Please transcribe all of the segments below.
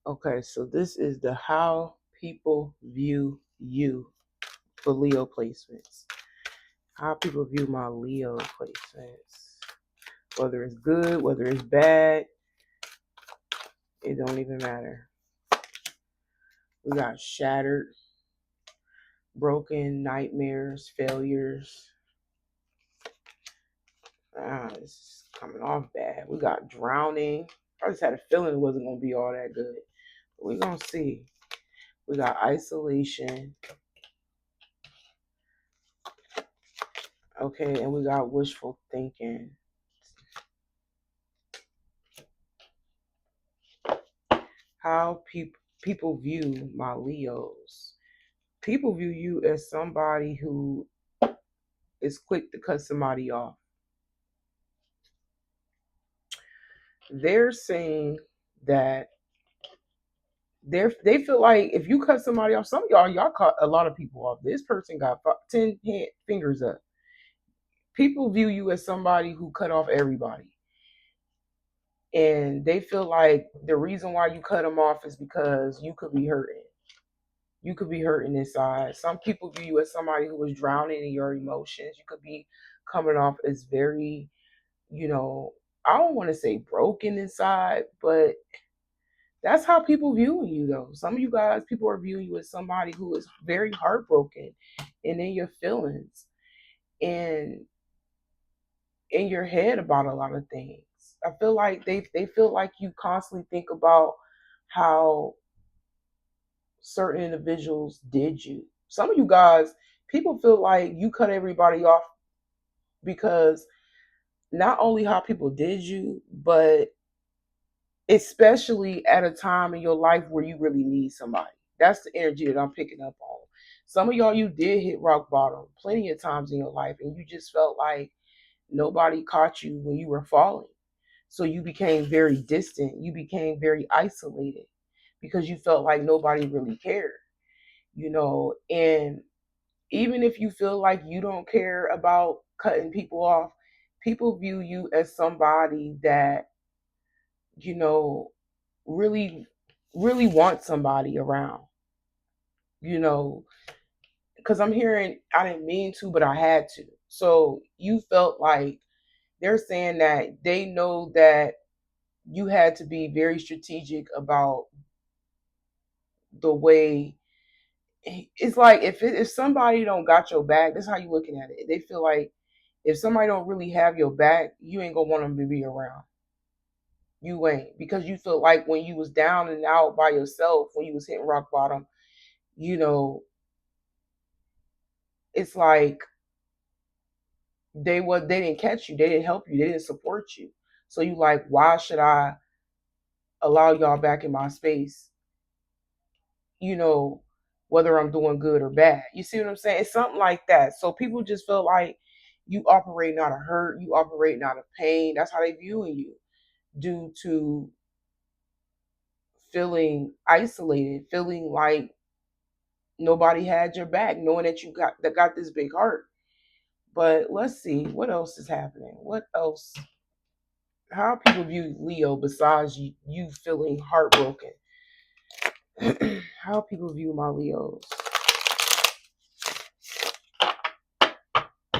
Okay, so this is the how people view you for Leo placements. How people view my Leo placements. Whether it's good, whether it's bad, it don't even matter. We got shattered, broken, nightmares, failures. This is coming off bad. We got drowning. I just had a feeling it wasn't going to be all that good. But we're going to see. We got isolation. Okay, and we got wishful thinking. How people view my Leos. People view you as somebody who is quick to cut somebody off. They're saying that they feel like if you cut somebody off, some of y'all cut a lot of people off. This person got 10 fingers up. People view you as somebody who cut off everybody. And they feel like the reason why you cut them off is because you could be hurting. You could be hurting inside. Some people view you as somebody who was drowning in your emotions. You could be coming off as very, I don't want to say broken inside, but that's how people viewing you though. Some of you guys, people are viewing you as somebody who is very heartbroken and in your feelings and in your head about a lot of things. I feel like they feel like you constantly think about how certain individuals did you. Some of you guys, people feel like you cut everybody off because not only how people did you, but especially at a time in your life where you really need somebody. That's the energy that I'm picking up on. Some of y'all, you did hit rock bottom plenty of times in your life, and you just felt like nobody caught you when you were falling. So you became very distant. You became very isolated because you felt like nobody really cared. And even if you feel like you don't care about cutting people off, people view you as somebody that, you know, really, really want somebody around, you know, because I'm hearing I didn't mean to, but I had to. So you felt like they're saying that they know that you had to be very strategic about the way it's like if somebody don't got your back, that's how you looking at it. They feel like if somebody don't really have your back, you ain't gonna want them to be around. You ain't because you feel like when you was down and out by yourself, when you was hitting rock bottom, you know, it's like they didn't catch you, they didn't help you, they didn't support you. So you like, why should I allow y'all back in my space? You know, whether I'm doing good or bad. You see what I'm saying? It's something like that. So people just feel like you operating out of hurt, you operating out of pain. That's how they viewing you due to feeling isolated, feeling like nobody had your back, knowing that you got this big heart. But let's see what else is happening. What else? How people view Leo besides you feeling heartbroken? How people view my Leos?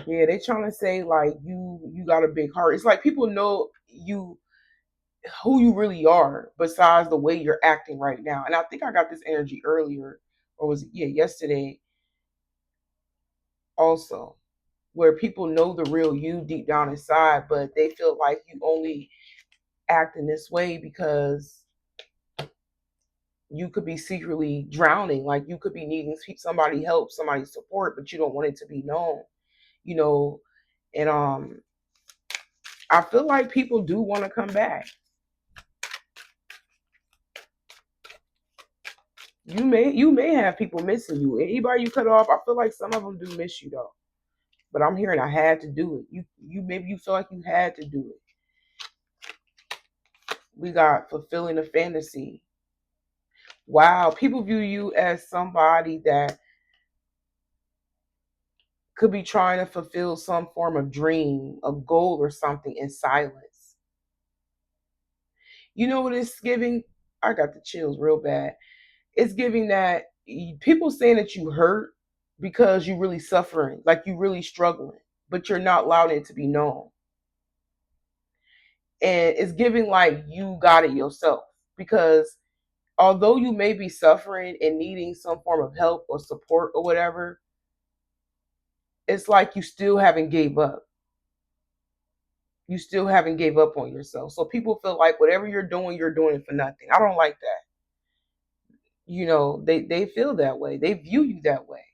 Yeah, they trying to say like you got a big heart. It's like people know you who you really are besides the way you're acting right now. And I think I got this energy earlier, or was it yesterday also, where people know the real you deep down inside, but they feel like you only act in this way because you could be secretly drowning, like you could be needing somebody help, somebody support, but you don't want it to be known, you know. And I feel like people do want to come back. You may have people missing you. Anybody you cut off, I feel like some of them do miss you though. But I'm hearing I had to do it. You maybe you feel like you had to do it. We got fulfilling a fantasy. Wow, people view you as somebody that could be trying to fulfill some form of dream, a goal or something in silence. You know what it's giving? I got the chills real bad. It's giving that people saying that you hurt because you really suffering, like you really struggling, but you're not allowing it to be known. And it's giving like you got it yourself, because although you may be suffering and needing some form of help or support or whatever, it's like you still haven't gave up. You still haven't gave up on yourself. So people feel like whatever you're doing it for nothing. I don't like that. They feel that way. They view you that way.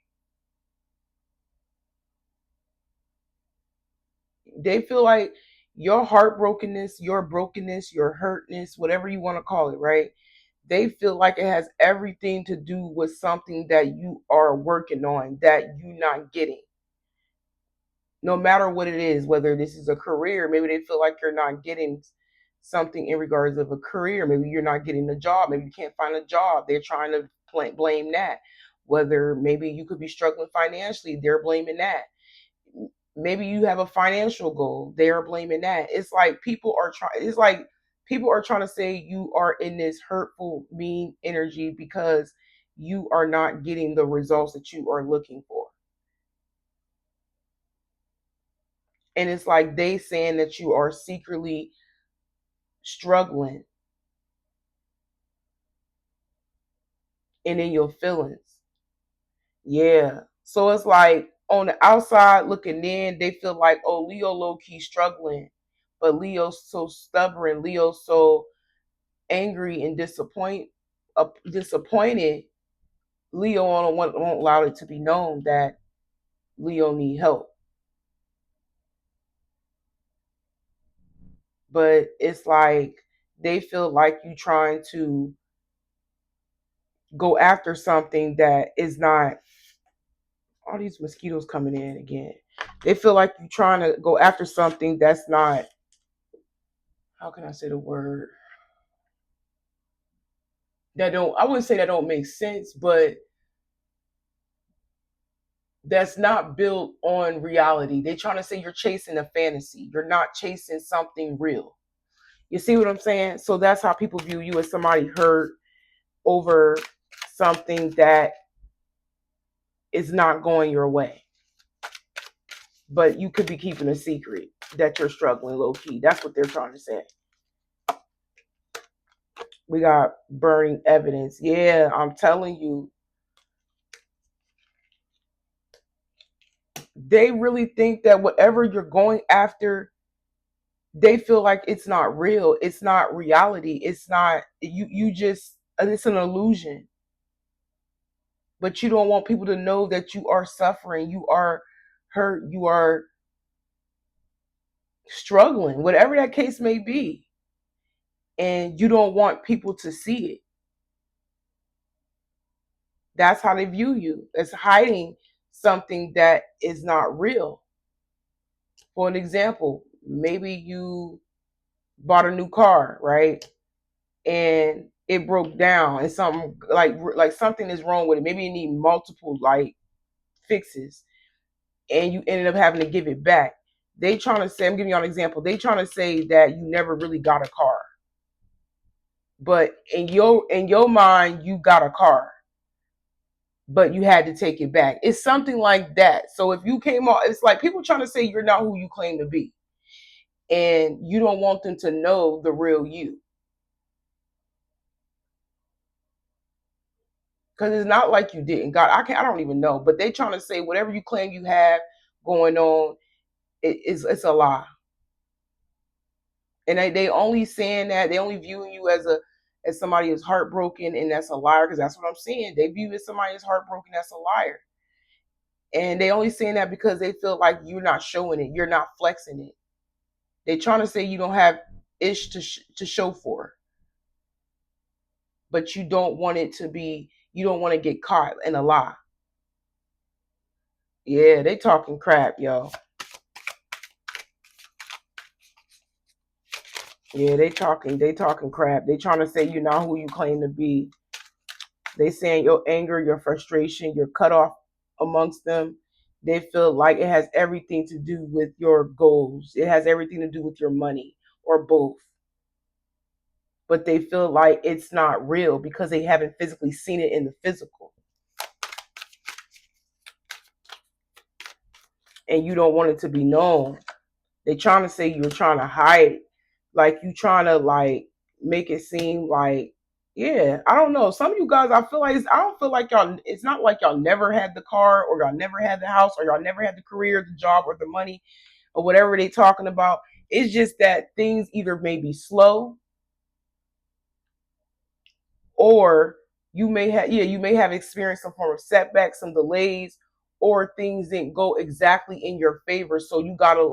They feel like your heartbrokenness, your brokenness, your hurtness, whatever you want to call it, right? They feel like it has everything to do with something that you are working on that you're not getting. No matter what it is, whether this is a career, maybe they feel like you're not getting something in regards of a career. Maybe you're not getting a job. Maybe you can't find a job. They're trying to blame that. Whether maybe you could be struggling financially, they're blaming that. Maybe you have a financial goal, they're blaming that. It's like people are trying to say you are in this hurtful, mean energy because you are not getting the results that you are looking for. And it's like they saying that you are secretly struggling and in your feelings. Yeah. So it's like on the outside looking in, they feel like, oh, Leo low key struggling, but Leo's so stubborn, Leo's so angry and disappointed. Leo won't allow it to be known that Leo need help. But it's like they feel like you trying to go after something that is not. All these mosquitoes coming in again. They feel like you trying to go after something that's not. How can I say the word? That don't. I wouldn't say that don't make sense, but that's not built on reality. They're trying to say you're chasing a fantasy. You're not chasing something real. You see what I'm saying? So that's how people view you, as somebody hurt over something that is not going your way. But you could be keeping a secret that you're struggling low key. That's what they're trying to say. We got burning evidence. Yeah, I'm telling you. They really think that whatever you're going after, they feel like it's not real. It's not reality. It's not you just it's an illusion. But you don't want people to know that you are suffering, you are hurt, you are struggling, whatever that case may be. And you don't want people to see it. That's how they view you. It's hiding something that is not real. For an example, maybe you bought a new car, right? And it broke down and something like something is wrong with it. Maybe you need multiple like fixes and you ended up having to give it back. They trying to say, I'm giving you an example. They trying to say that you never really got a car. But in your mind, you got a car, but you had to take it back. It's something like that. So if you came off, it's like people trying to say you're not who you claim to be. And you don't want them to know the real you. Because it's not like you didn't. God, I don't even know. But they trying to say whatever you claim you have going on, it's a lie. And they only saying that, they only viewing you as somebody who's heartbroken, and that's a liar, because that's what I'm saying. They view as somebody who's heartbroken, that's a liar. And they only saying that because they feel like you're not showing it, you're not flexing it. They trying to say you don't have ish to show for, but you don't want it to be. You don't want to get caught in a lie. Yeah, they talking crap, yo. Yeah, they talking crap. They trying to say you're not who you claim to be. They saying your anger, your frustration, you're cut off amongst them. They feel like it has everything to do with your goals. It has everything to do with your money, or both. but they feel like it's not real because they haven't physically seen it in the physical. And you don't want it to be known. They trying to say you're trying to hide, like you trying to like make it seem like, yeah, I don't know. Some of you guys, I feel like I don't feel like y'all. It's not like y'all never had the car, or y'all never had the house, or y'all never had the career, the job, or the money, or whatever they talking about. It's just that things either may be slow, or you may have experienced some form of setback, some delays, or things didn't go exactly in your favor. So you gotta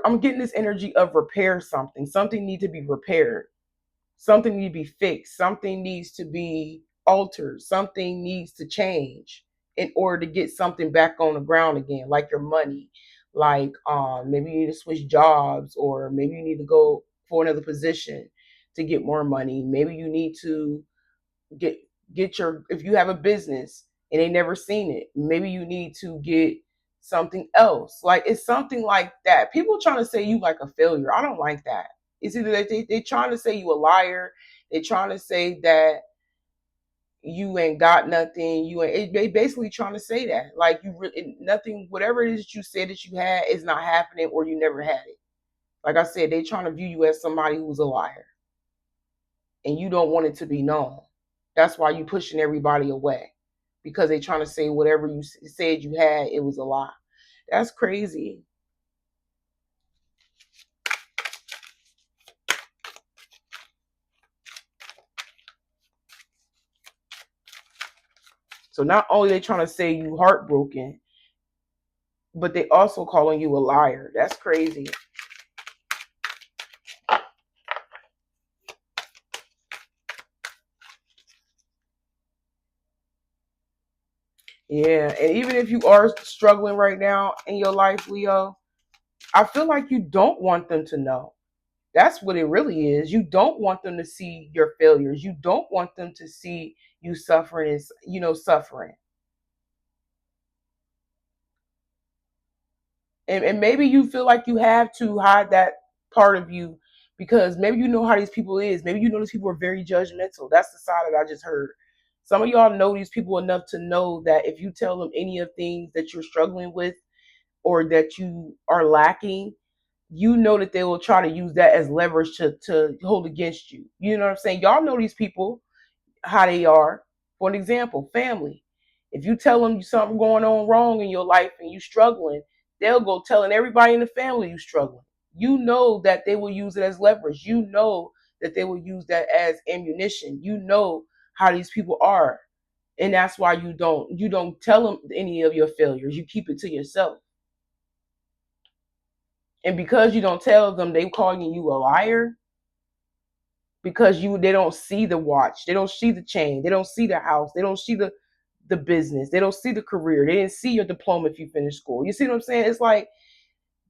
I'm getting this energy of repair something. Something needs to be repaired. Something needs to be fixed. Something needs to be altered. Something needs to change in order to get something back on the ground again, like your money. Like maybe you need to switch jobs, or maybe you need to go for another position to get more money. Maybe you need to get get your, if you have a business and they never seen it, maybe you need to get something else. Like it's something like that. People trying to say you like a failure. I don't like that. It's either that they trying to say you a liar, they trying to say that you ain't got nothing, you ain't, they basically trying to say that like you really nothing, whatever it is that you said that you had is not happening, or you never had it. Like I said, they trying to view you as somebody who's a liar, and you don't want it to be known. That's why you pushing everybody away, because they trying to say whatever you said you had, it was a lie. That's crazy. So not only they trying to say you heartbroken, but they also calling you a liar. That's crazy. Yeah, and even if you are struggling right now in your life, Leo, I feel like you don't want them to know. That's what it really is. You don't want them to see your failures. You don't want them to see you suffering, suffering. And maybe you feel like you have to hide that part of you because maybe you know how these people is. Maybe you know these people are very judgmental. That's the side that I just heard. Some of y'all know these people enough to know that if you tell them any of things that you're struggling with or that you are lacking, you know that they will try to use that as leverage to hold against you. You know what I'm saying? Y'all know these people, how they are. For an example, family. If you tell them something going on wrong in your life and you struggling, they'll go telling everybody in the family you struggling. You know that they will use it as leverage. You know that they will use that as ammunition. You know how these people are. And that's why you don't tell them any of your failures. You keep it to yourself. And because you don't tell them, they calling you a liar because they don't see the watch, they don't see the chain, they don't see the house, they don't see the business, they don't see the career, they didn't see your diploma if you finish school. You see what I'm saying? It's like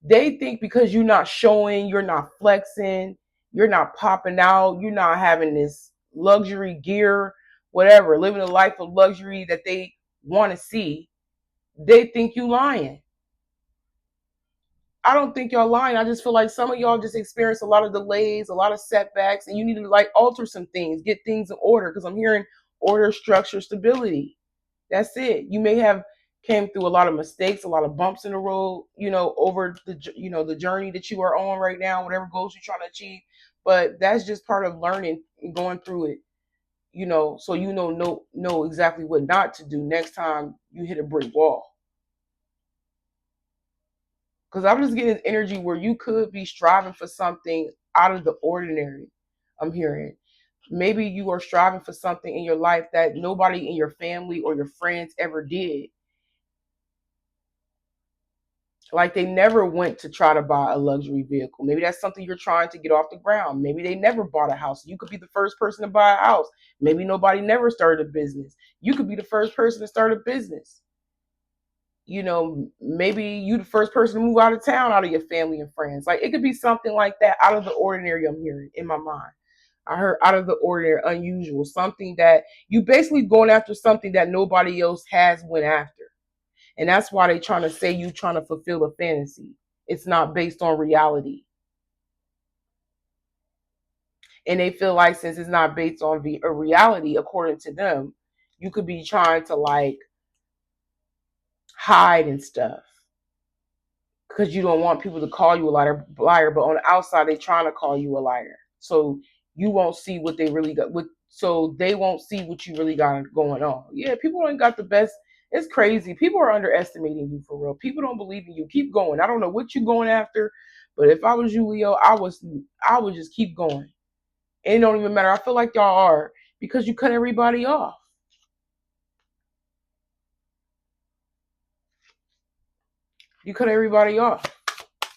they think because you're not showing, you're not flexing, you're not popping out, you're not having this luxury gear, whatever, living a life of luxury that they want to see, they think you lying. I don't think y'all lying. I just feel like some of y'all just experience a lot of delays, a lot of setbacks, and you need to like alter some things, get things in order. Because I'm hearing order, structure, stability. That's it. You may have came through a lot of mistakes, a lot of bumps in the road, over the journey that you are on right now, whatever goals you're trying to achieve. But that's just part of learning and going through it. So know exactly what not to do next time you hit a brick wall. Because I'm just getting energy where you could be striving for something out of the ordinary. I'm hearing. Maybe you are striving for something in your life that nobody in your family or your friends ever did. Like they never went to try to buy a luxury vehicle. Maybe that's something you're trying to get off the ground. Maybe they never bought a house. You could be the first person to buy a house. Maybe nobody never started a business. You could be the first person to start a business. Maybe you the first person to move out of town out of your family and friends. Like it could be something like that out of the ordinary. I'm hearing in my mind. I heard out of the ordinary, unusual, something that you basically going after something that nobody else has went after. And that's why they trying to say you trying to fulfill a fantasy. It's not based on reality. And they feel like since it's not based on a reality, according to them, you could be trying to like hide and stuff because you don't want people to call you a liar, but on the outside they're trying to call you a liar. So you won't see what they really got. So they won't see what you really got going on. Yeah, people ain't got the best. It's crazy. People are underestimating you for real. People don't believe in you. Keep going. I don't know what you're going after, but if I was you, Leo, I would just keep going. And it don't even matter. I feel like y'all are because you cut everybody off. You cut everybody off.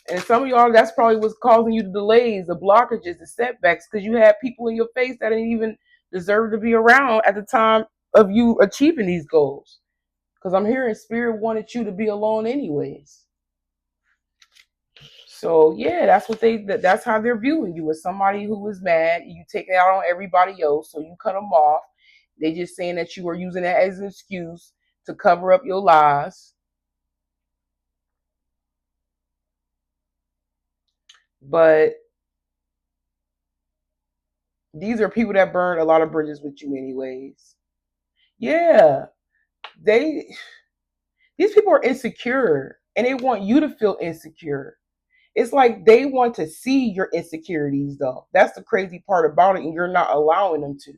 And some of y'all, that's probably what's causing you the delays, the blockages, the setbacks, because you had people in your face that didn't even deserve to be around at the time of you achieving these goals. Because I'm hearing spirit wanted you to be alone anyways. So yeah, that's how they're viewing you as somebody who is mad. You take it out on everybody else, so you cut them off. They just saying that you are using that as an excuse to cover up your lies. But these are people that burn a lot of bridges with you anyways. Yeah. They these people are insecure and they want you to feel insecure. It's like they want to see your insecurities though. That's the crazy part about it, and you're not allowing them to.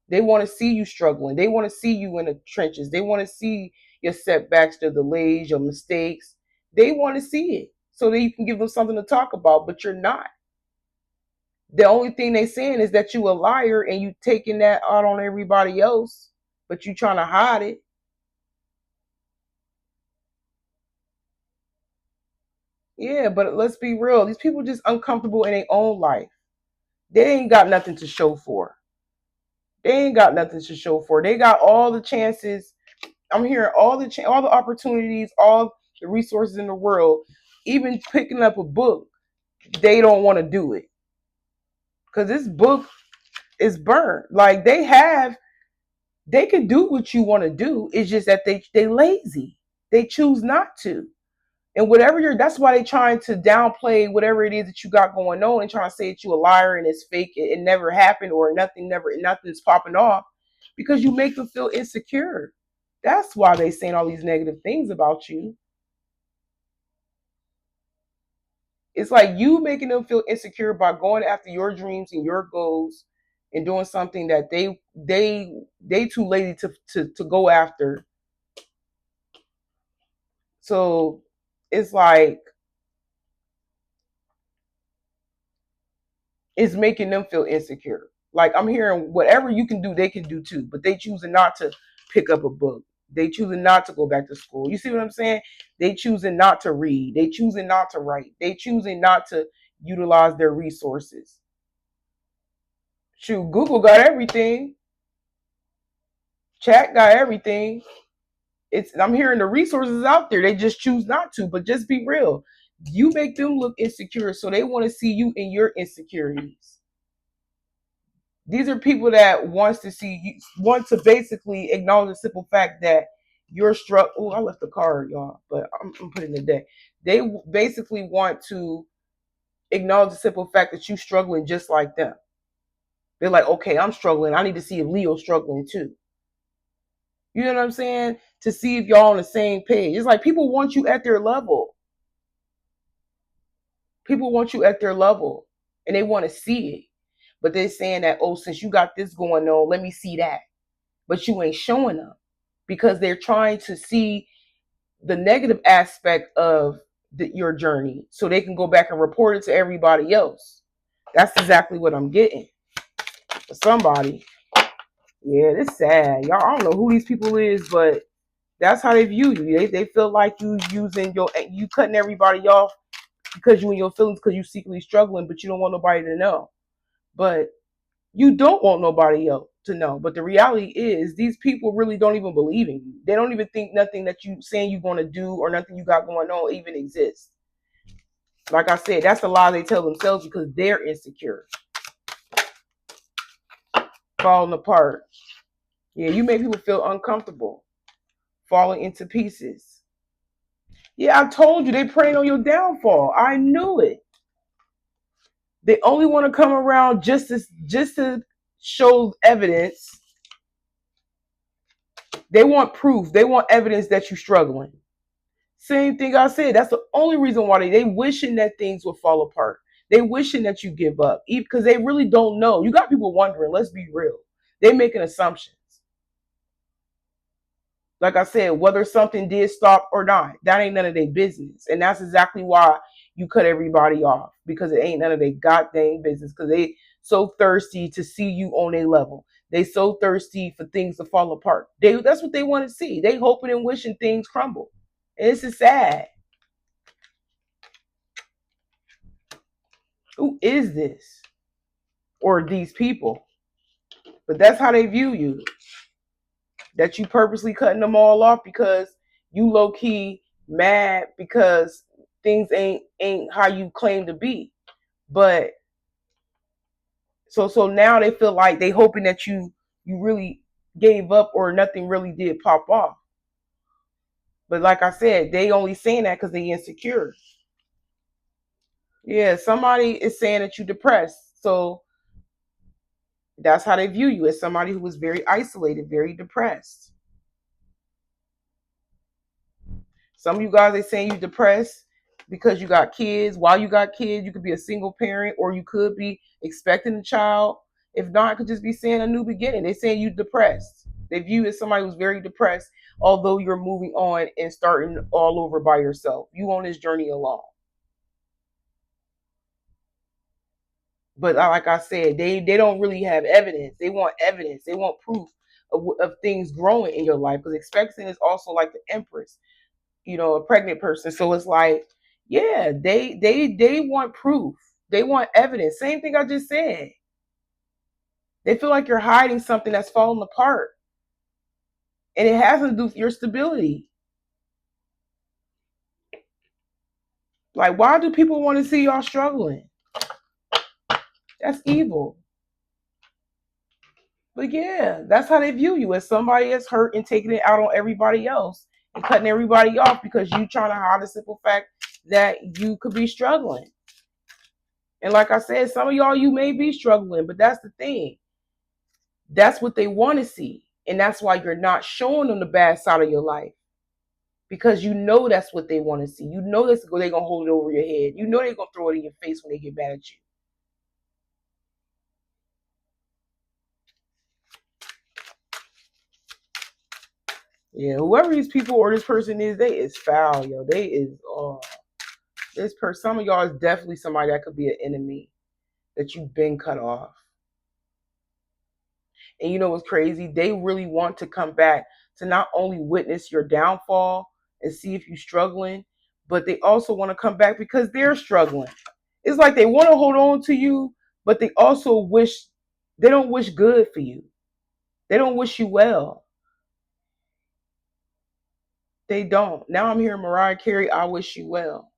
They want to see you struggling. They want to see you in the trenches. They want to see your setbacks, your delays, your mistakes. They want to see it so that you can give them something to talk about, but you're not. The only thing they saying is that you a liar and you taking that out on everybody else, but you trying to hide it. Yeah, but let's be real. These people just uncomfortable in their own life. They ain't got nothing to show for. They ain't got nothing to show for. They got all the chances. I'm hearing all the opportunities, all the resources in the world. Even picking up a book, they don't want to do it because this book is burnt. Like they can do what you want to do. It's just that they lazy. They choose not to. And whatever that's why they trying to downplay whatever it is that you got going on and trying to say that you a liar and it's fake. It never happened or nothing's popping off because you make them feel insecure. That's why they saying all these negative things about you. It's like you making them feel insecure by going after your dreams and your goals and doing something that they too lazy to go after. So it's like it's making them feel insecure. Like I'm hearing whatever you can do, they can do too, but they choosing not to pick up a book. They choosing not to go back to school. You see what I'm saying? They choosing not to read. They choosing not to write. They choosing not to utilize their resources. Shoot, Google got everything. Chat got everything. I'm hearing the resources out there. They just choose not to. But just be real. You make them look insecure, so they want to see you in your insecurities. These are people that want to basically acknowledge the simple fact that you're struck. Oh, I left the card, y'all, but I'm putting it there. They basically want to acknowledge the simple fact that you're struggling just like them. They're like, okay, I'm struggling. I need to see if Leo's struggling too. You know what I'm saying? To see if y'all on the same page. It's like people want you at their level. People want you at their level and they want to see it. But they're saying that, oh, since you got this going on, let me see that. But you ain't showing them because they're trying to see the negative aspect of your journey so they can go back and report it to everybody else. That's exactly what I'm getting. For somebody. Yeah, it's sad. Y'all, I don't know who these people is, but that's how they view you. They feel like you cutting everybody off because you in your feelings because you secretly struggling, but you don't want nobody to know. But you don't want nobody else to know. But the reality is these people really don't even believe in you. They don't even think nothing that you saying you're gonna do or nothing you got going on even exists. Like I said, that's a lie they tell themselves because they're insecure. Falling apart. Yeah, you make people feel uncomfortable. Falling into pieces. Yeah, I told you they praying on your downfall. I knew it. They only want to come around just to show evidence. They want proof. They want evidence that you're struggling. Same thing I said. That's the only reason why they wishing that things would fall apart. They wishing that you give up because they really don't know. You got people wondering. Let's be real. They making assumptions. Like I said, whether something did stop or not, that ain't none of their business. And that's exactly why you cut everybody off, because it ain't none of their goddamn business. Because they so thirsty to see you on their level. They so thirsty for things to fall apart. That's what they want to see. They hoping and wishing things crumble. And this is sad. Who is this? Or these people? But that's how they view you. That you purposely cutting them all off because you low key mad because things ain't how you claim to be. But so now they feel like they hoping that you really gave up or nothing really did pop off. But like I said, they only saying that because they insecure. Yeah, somebody is saying that you depressed. So that's how they view you, as somebody who was very isolated, very depressed. Some of you guys, they saying you depressed because you got kids. While you got kids, you could be a single parent or you could be expecting a child. If not, it could just be saying a new beginning. They saying you depressed. They view you as somebody who's very depressed, although you're moving on and starting all over by yourself. You on this journey alone. But like I said, they don't really have evidence. They want evidence. They want proof of things growing in your life. Because expecting is also like the empress, a pregnant person. So it's like, yeah, they want proof. They want evidence. Same thing I just said. They feel like you're hiding something that's falling apart. And it has to do with your stability. Like, why do people want to see y'all struggling? That's evil. But yeah, that's how they view you, as somebody that's hurt and taking it out on everybody else and cutting everybody off because you trying to hide the simple fact that you could be struggling. And like I said, some of y'all, you may be struggling, but that's the thing. That's what they want to see. And that's why you're not showing them the bad side of your life. Because you know that's what they want to see. You know they're going to hold it over your head. You know they're going to throw it in your face when they get mad at you. Yeah, whoever these people or this person is, they is foul, yo. They is, this person, some of y'all is definitely somebody that could be an enemy that you've been cut off. And you know what's crazy? They really want to come back to not only witness your downfall and see if you're struggling, but they also want to come back because they're struggling. It's like they want to hold on to you, but they also they don't wish good for you. They don't wish you well. They don't. Now I'm hearing Mariah Carey, I wish you well.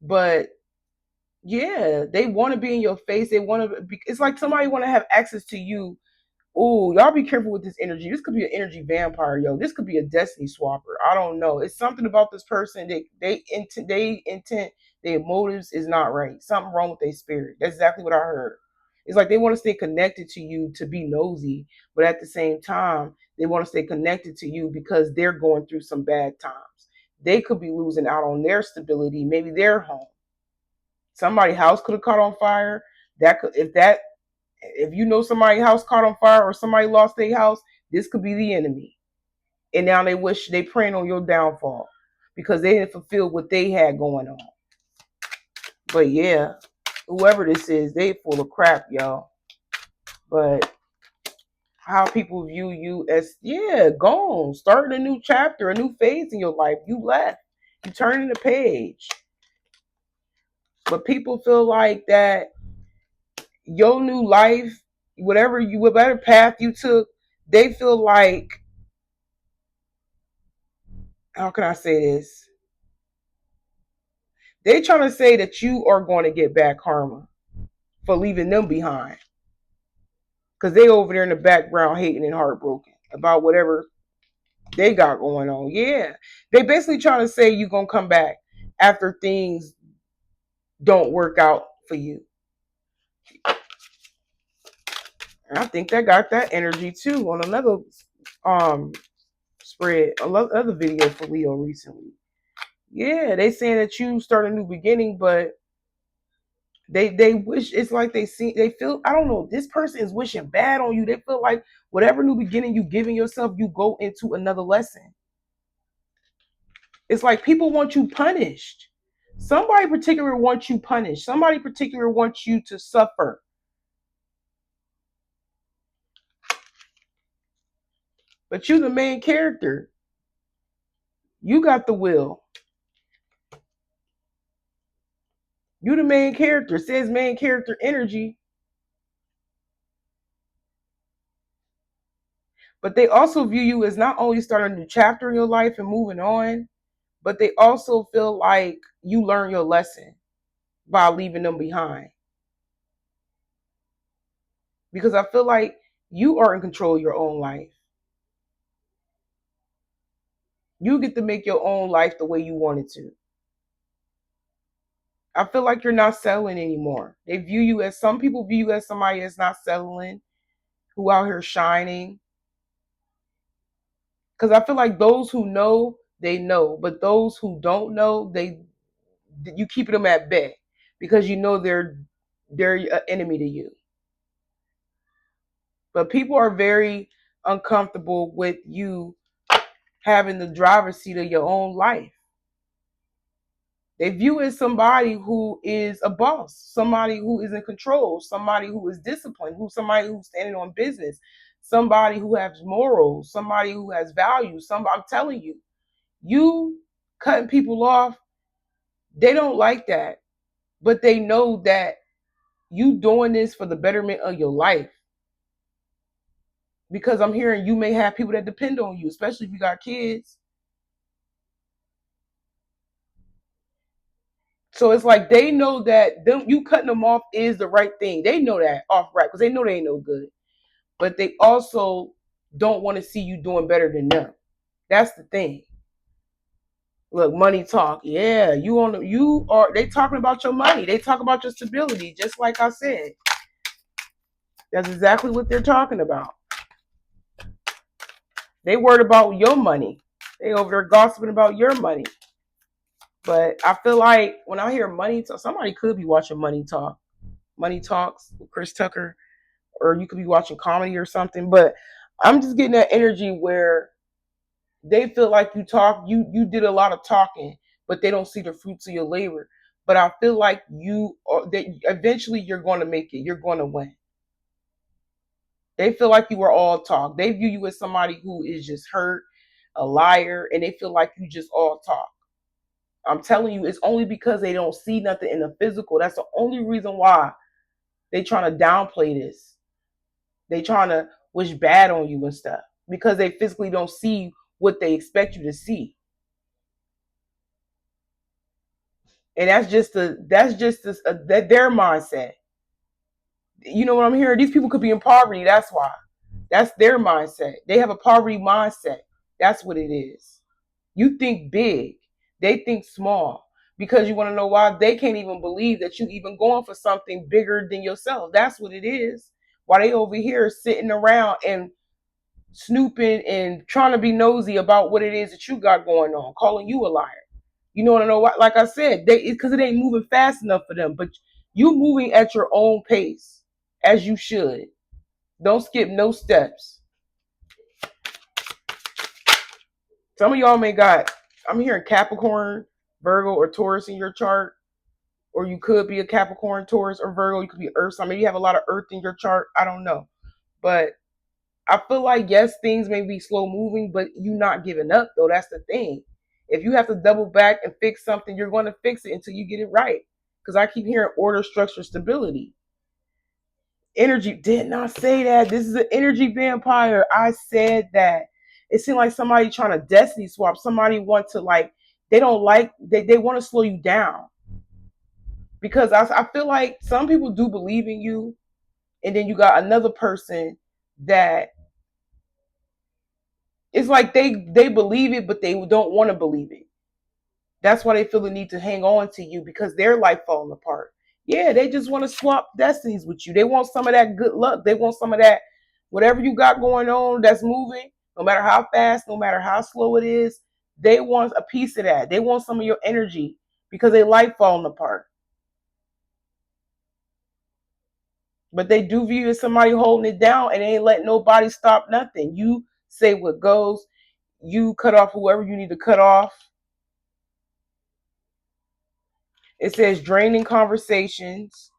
But yeah, they want to be in your face. They want to be, it's like somebody want to have access to you. Oh, y'all be careful with this energy. This could be an energy vampire, yo. This could be a destiny swapper. I don't know. It's something about this person. They intent, their motives is not right. Something wrong with their spirit. That's exactly what I heard. It's like they want to stay connected to you to be nosy, but at the same time, they want to stay connected to you because they're going through some bad times. They could be losing out on their stability, maybe their home. Somebody's house could have caught on fire. That could, if you know somebody's house caught on fire or somebody lost their house, this could be the enemy. And now they praying on your downfall because they didn't fulfill what they had going on. But yeah, whoever this is, they full of crap, y'all. But how people view you as, yeah, gone, starting a new chapter, a new phase in your life. You left. You turning the page. But people feel like that your new life, whatever path you took, they feel like, how can I say this? They trying to say that you are going to get back karma for leaving them behind. Because they over there in the background hating and heartbroken about whatever they got going on. Yeah. They basically trying to say you're going to come back after things don't work out for you. And I think that got that energy too on another um spread, another video for Leo recently. Yeah, they saying that you start a new beginning, but they wish, it's like they feel, I don't know, this person is wishing bad on you. They feel like whatever new beginning you giving yourself, you go into another lesson. It's like people want you punished. Somebody particular wants you punished. Somebody particular wants you to suffer. But you the main character. You got the will. You the main character. It says main character energy. But they also view you as not only starting a new chapter in your life and moving on, but they also feel like you learn your lesson by leaving them behind. Because I feel like you are in control of your own life. You get to make your own life the way you want it to. I feel like you're not settling anymore. They view you as, some people view you as somebody that's not settling, who out here shining. Because I feel like those who know, they know, but those who don't know, you keep them at bay because you know they're an enemy to you. But people are very uncomfortable with you having the driver's seat of your own life. They view you as somebody who is a boss, somebody who is in control, somebody who is disciplined, somebody who's standing on business, somebody who has morals, somebody who has values. I'm telling you, you cutting people off, they don't like that. But they know that you doing this for the betterment of your life. Because I'm hearing you may have people that depend on you, especially if you got kids. So it's like they know that you cutting them off is the right thing. They know that off right because they know they ain't no good. But they also don't want to see you doing better than them. That's the thing. Look, money talk. Yeah, you are. They talking about your money. They talk about your stability. Just like I said, that's exactly what they're talking about. They worried about your money. They over there gossiping about your money. But I feel like when I hear money talk, somebody could be watching Money Talk. Money Talks with Chris Tucker, or you could be watching comedy or something. But I'm just getting that energy where they feel like you did a lot of talking, but they don't see the fruits of your labor. But I feel like that eventually you're going to make it. You're going to win. They feel like you were all talk. They view you as somebody who is just hurt, a liar, and they feel like you just all talk. I'm telling you, it's only because they don't see nothing in the physical. That's the only reason why they trying to downplay this. They trying to wish bad on you and stuff because they physically don't see what they expect you to see. And that's their mindset. You know what I'm hearing? These people could be in poverty. That's why. That's their mindset. They have a poverty mindset. That's what it is. You think big, they think small. Because you want to know why? They can't even believe that you even going for something bigger than yourself. That's what it is. Why they over here sitting around and snooping and trying to be nosy about what it is that you got going on, calling you a liar. You know what I know? What? Like I said, because it ain't moving fast enough for them. But you moving at your own pace, as you should. Don't skip no steps. Some of y'all may got, I'm hearing Capricorn, Virgo, or Taurus in your chart. Or you could be a Capricorn, Taurus, or Virgo. You could be Earth. So maybe you have a lot of Earth in your chart. I don't know. But I feel like, yes, things may be slow moving, but you not giving up, though. That's the thing. If you have to double back and fix something, you're going to fix it until you get it right. Because I keep hearing order, structure, stability. Energy, did not say that. This is an energy vampire. I said that. It seemed like somebody trying to destiny swap. Somebody want to they don't like, they want to slow you down. Because I feel like some people do believe in you. And then you got another person that it's like they believe it, but they don't want to believe it. That's why they feel the need to hang on to you because their life falling apart. Yeah, they just want to swap destinies with you. They want some of that good luck. They want some of that, whatever you got going on that's moving, no matter how fast, no matter how slow it is. They want a piece of that. They want some of your energy because they like falling apart. But they do view you as somebody holding it down and they ain't letting nobody stop nothing. You say what goes. You cut off whoever you need to cut off. It says draining conversations,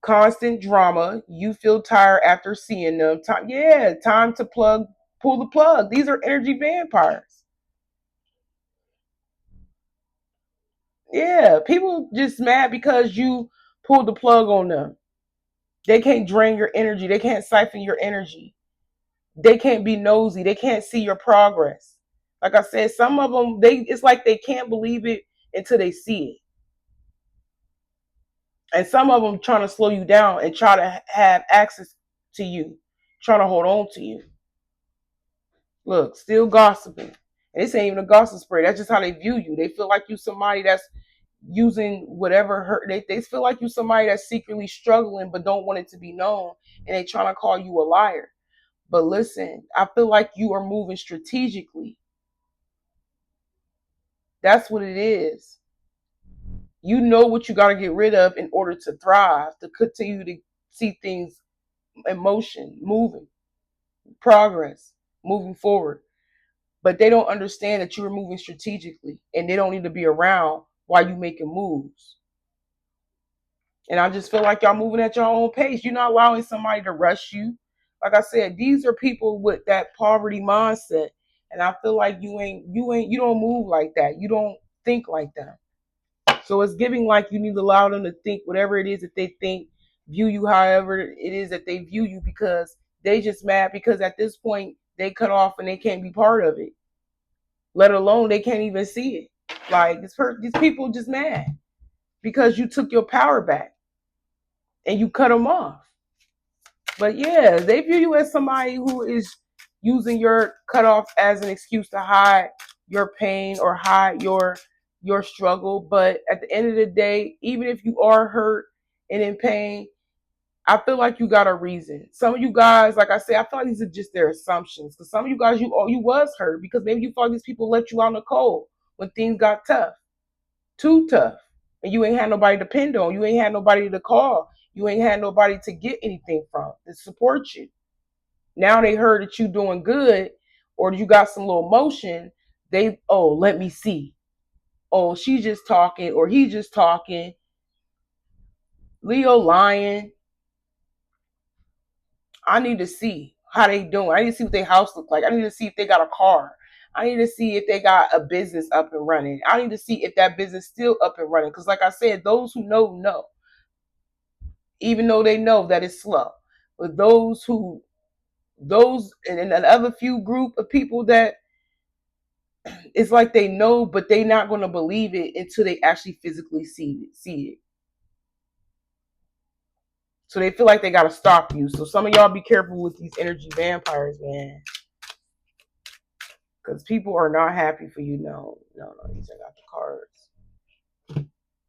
constant drama. You feel tired after seeing them. Time to pull the plug. These are energy vampires. Yeah, people just mad because you pulled the plug on them. They can't drain your energy. They can't siphon your energy. They can't be nosy. They can't see your progress. Like I said, some of them, it's like they can't believe it until they see it. And some of them trying to slow you down and try to have access to you, trying to hold on to you. Look, still gossiping. And this ain't even a gossip spray. That's just how they view you. They feel like you somebody that's using whatever hurt. They feel like you somebody that's secretly struggling but don't want it to be known. And they trying to call you a liar. But listen, I feel like you are moving strategically. That's what it is. You know what you got to get rid of in order to thrive, to continue to see things in motion, moving, progress, moving forward. But they don't understand that you're moving strategically and they don't need to be around while you making moves. And I just feel like y'all moving at your own pace. You're not allowing somebody to rush you. Like I said, these are people with that poverty mindset. And I feel like you don't move like that. You don't think like that. So it's giving like you need to allow them to think whatever it is that they think, view you however it is that they view you because they just mad because at this point they cut off and they can't be part of it. Let alone they can't even see it. Like these people just mad because you took your power back and you cut them off. But yeah, they view you as somebody who is using your cutoff as an excuse to hide your pain or hide your struggle. But at the end of the day, even if you are hurt and in pain, I feel like you got a reason. Some of you guys, like I said, I feel like these are just their assumptions. Because some of you guys, you was hurt because maybe you thought these people let you out in the cold when things got tough, too tough, and you ain't had nobody to depend on. You ain't had nobody to call. You ain't had nobody to get anything from to support you. Now they heard that you doing good, or you got some little motion. Let me see. Oh, she's just talking, or he just talking. Leo lying. I need to see how they doing. I need to see what their house look like. I need to see if they got a car. I need to see if they got a business up and running. I need to see if that business still up and running. Because like I said, those who know, even though they know that it's slow. But those and another few group of people that it's like they know, but they not going to believe it until they actually physically see it. So they feel like they got to stop you. So some of y'all be careful with these energy vampires, man. Because people are not happy for you. No, these are not the cards.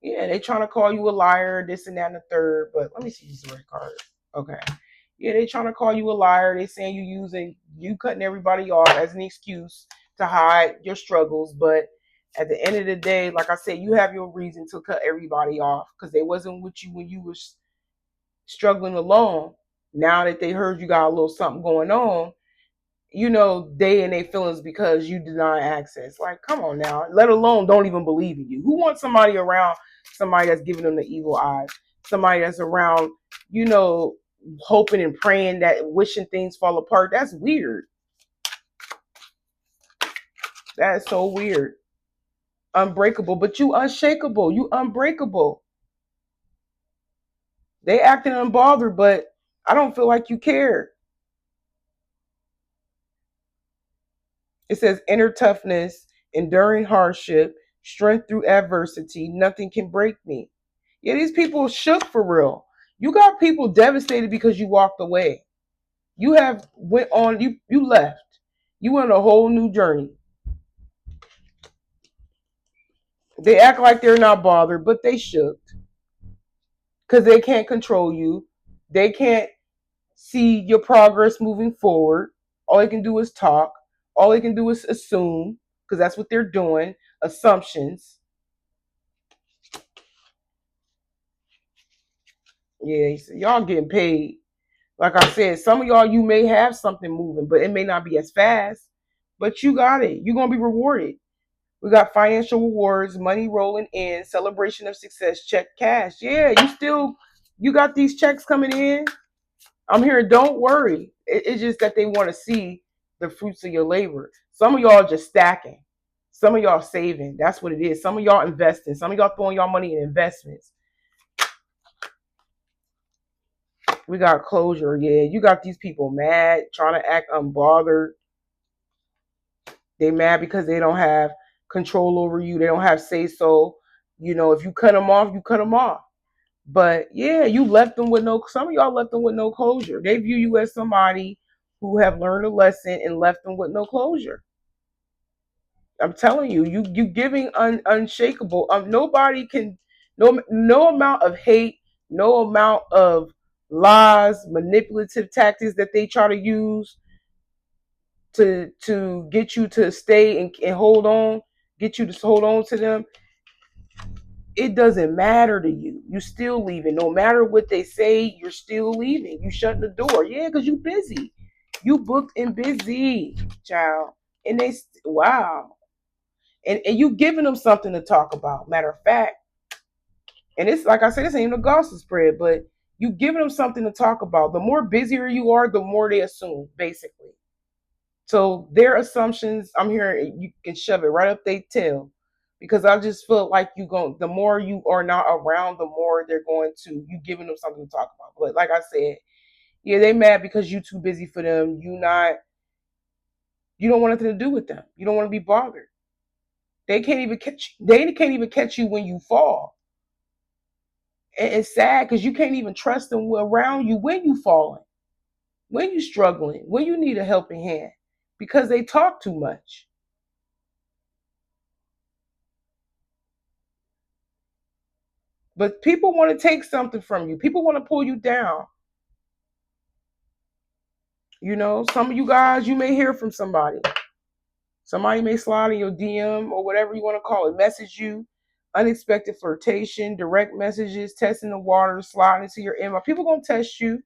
Yeah, they trying to call you a liar, this and that and the third. But let me see these red cards. Okay. Yeah, they trying to call you a liar. They saying you cutting everybody off as an excuse to hide your struggles. But at the end of the day, like I said, you have your reason to cut everybody off because they wasn't with you when you was struggling alone. Now that they heard you got a little something going on, they in their feelings because you deny access. Like, come on now. Let alone don't even believe in you. Who wants somebody around somebody that's giving them the evil eyes? Somebody that's around, hoping and praying that wishing things fall apart. That's weird. That's so weird. Unbreakable, but you unshakable. You unbreakable. They acting unbothered, but I don't feel like you care. It says inner toughness, enduring hardship, strength through adversity. Nothing can break me. Yeah, these people shook for real. You got people devastated because you walked away. You have went on. You left. You went on a whole new journey. They act like they're not bothered, but they shook. because they can't control you. They can't see your progress moving forward. All they can do is talk. All they can do is assume, because that's what they're doing. Assumptions. Yeah, y'all getting paid. Like I said, some of y'all, you may have something moving, but it may not be as fast. But you got it. You're gonna be rewarded. We got financial rewards, money rolling in, celebration of success, check cash. Yeah, you got these checks coming in. I'm here. Don't worry. It's just that they want to see the fruits of your labor. Some of y'all just stacking. Some of y'all saving. That's what it is. Some of y'all investing. Some of y'all throwing y'all money in investments. We got closure. Yeah, you got these people mad, trying to act unbothered. They mad because they don't have control over you. They don't have say so. If you cut them off, you cut them off. But yeah, you left them with no. Some of y'all left them with no closure. They view you as somebody who have learned a lesson and left them with no closure. I'm telling you, you giving unshakable. Nobody can. No amount of hate, no amount of lies, manipulative tactics that they try to use to get you to stay and hold on, get you to hold on to them. It doesn't matter to you. You still leaving. No matter what they say, you're still leaving. You shutting the door. Yeah, because you busy. You booked and busy, child. And wow. And you giving them something to talk about. Matter of fact, and it's like I said, this ain't even a gossip spread, but you giving them something to talk about. The more busier you are, the more they assume, basically. So their assumptions, I'm hearing you can shove it right up their tail, because I just feel like the more you are not around, the more they're going to you giving them something to talk about. But like I said, yeah, they mad because you too busy for them. You don't want nothing to do with them. You don't want to be bothered. They can't even catch you. They can't even catch you when you fall. And it's sad because you can't even trust them around you when you falling, when you struggling, when you need a helping hand, because they talk too much. But people want to take something from you. People want to pull you down. Some of you guys, you may hear from somebody. Somebody may slide in your DM or whatever you want to call it, message you, unexpected flirtation, direct messages, testing the water, sliding into your inbox. People gonna test you.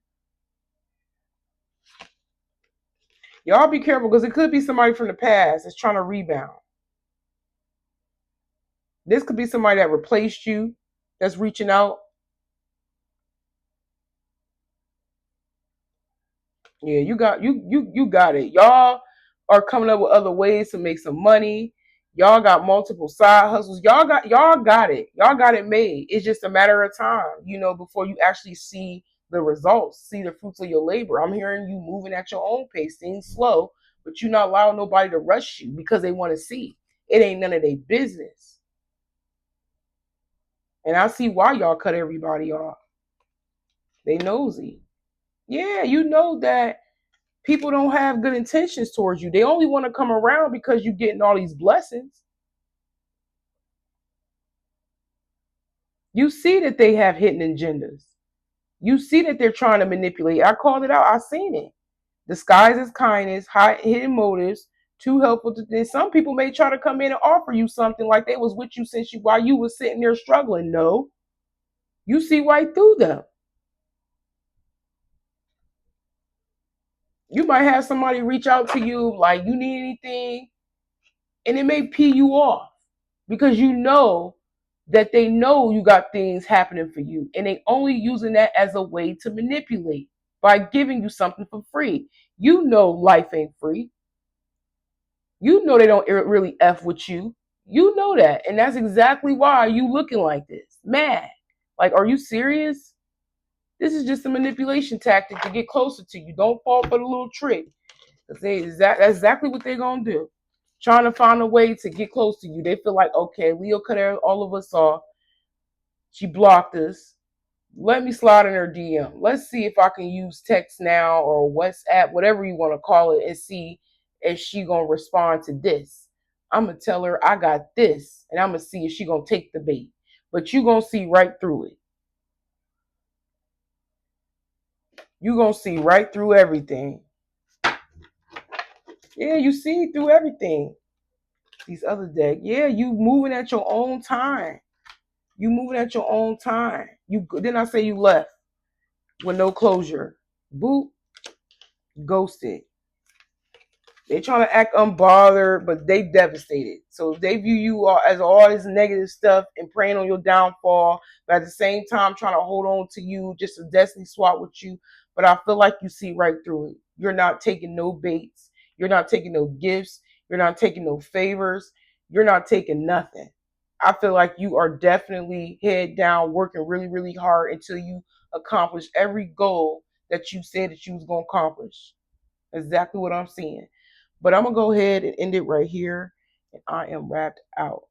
Y'all be careful because it could be somebody from the past that's trying to rebound. This could be somebody that replaced you, that's reaching out. Yeah, you got it. Y'all are coming up with other ways to make some money. Y'all got multiple side hustles. Y'all got it. Y'all got it made. It's just a matter of time, before you actually see the results, see the fruits of your labor. I'm hearing you moving at your own pace, things slow, but you're not allowing nobody to rush you because they want to see. It ain't none of their business. And I see why y'all cut everybody off. They nosy. Yeah, you know that people don't have good intentions towards you. They only want to come around because you're getting all these blessings. You see that they have hidden agendas. You see that they're trying to manipulate. I called it out. I seen it. Disguise as kindness, hidden motives, too helpful to this. Some people may try to come in and offer you something like they was with you since while you was sitting there struggling. No, you see right through them. You might have somebody reach out to you like you need anything, and it may pee you off because you know that they know you got things happening for you, and they only using that as a way to manipulate by giving you something for free. You know life ain't free. You know they don't really F with you. You know that, and that's exactly why you looking like this, mad. Like, are you serious? This is just a manipulation tactic to get closer to you. Don't fall for the little trick. That's exactly what they're gonna do. Trying to find a way to get close to you. They feel like, okay, Leo cut all of us off. She blocked us. Let me slide in her DM. Let's see if I can use text now or WhatsApp, whatever you want to call it, and see if she gonna respond to this. I'm gonna tell her I got this, and I'm gonna see if she gonna take the bait. But you gonna see right through it. You gonna see right through everything. Yeah, you see through everything. These other deck. Yeah, you moving at your own time. You moving at your own time. You didn't I say you left with no closure? Boop, ghosted. They trying to act unbothered, but they devastated. So they view you as all this negative stuff and preying on your downfall, but at the same time trying to hold on to you, just a destiny swap with you. But I feel like you see right through it. You're not taking no baits. You're not taking no gifts. You're not taking no favors. You're not taking nothing. I feel like you are definitely head down, working really, really hard until you accomplish every goal that you said that you was gonna accomplish. Exactly what I'm seeing. But I'm going to go ahead and end it right here. And I am wrapped out.